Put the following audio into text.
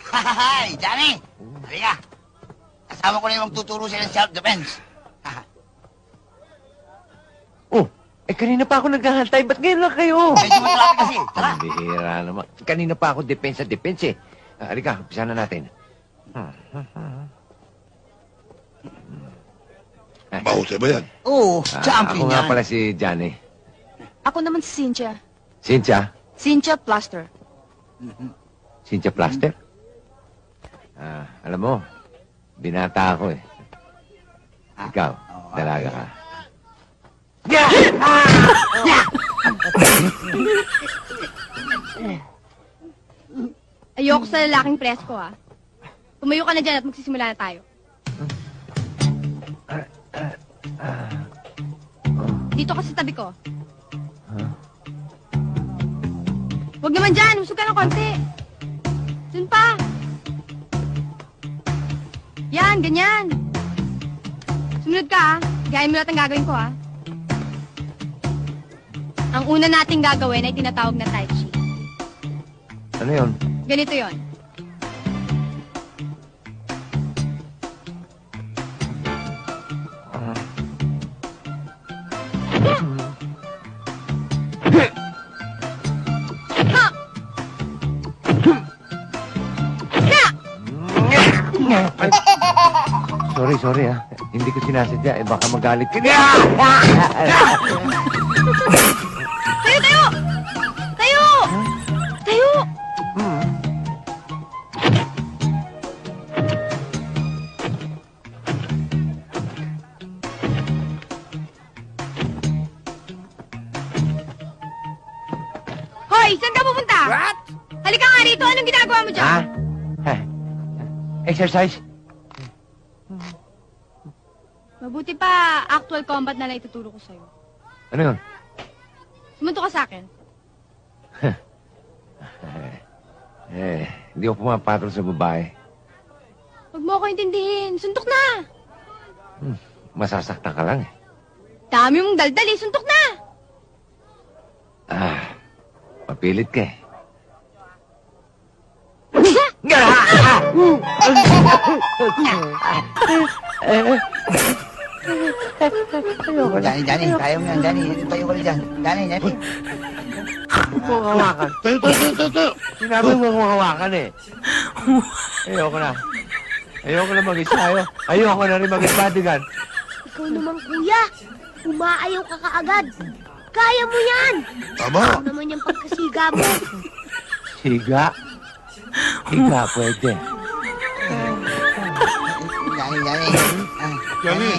Hi, Johnny! Halika. Kasama ko na yung tuturo sila ng self-defense. Kanina pa ako naghahantay. Ba't ngayon lang kayo? Medyo matrapik kasi. Tara. Ang bihira naman. Kanina pa ako depensa eh. Halika, umpisa na natin. Mahusay ba yan? Oo, champion Ako nga yan. pala si Johnny. Ako naman si Cynthia. Cynthia? Cynthia Plaster. Cynthia Plaster? Alam mo, binata ako eh. Ikaw, dalaga ka. Ayoko sa lalaking presko, ha. Tumayo ka na dyan at magsisimula na tayo. Dito ka sa tabi ko. Huwag naman dyan. Husog ka ng konti. Dun pa. Yan, ganyan. Sumunod ka, ha. Gayahin mo lahat ang gagawin ko, ha. Ang una nating gagawin ay tinatawag na Tai Chi. Ano yun? Ganito yon. Sorry ha. Hindi ko sinasadya. Baka magalit ka. Tayo! Tayo! Tayo! Hoy! Saan ka pupunta? What? Halika nga rito. Anong ginagawa mo dyan? Exercise? Mabuti pa, actual combat na lang ituturo ko sa'yo. Ano yun? Sumunto ka sa akin. Hindi ako pumapatol sa babae. Huwag mo ako intindihin. Suntok na! Masasaktan ka lang eh. Dami mong daldal eh. Suntok na! Mapilit ka eh. Johnny, kaya mo yan, Johnny. Tayo ka na dyan. Johnny. Huwag hawakan. Tayo. Sinabi mo huwag hawakan eh. Ayoko na. Ayoko na mag-isa. Ayoko na rin mag-bodyguard. Ikaw naman, kuya. Umaayaw ka kaagad. Kaya mo yan. Tama. Ano naman yung pagkasiga mo? Higa. Higa, pwede. Johnny. Johnny.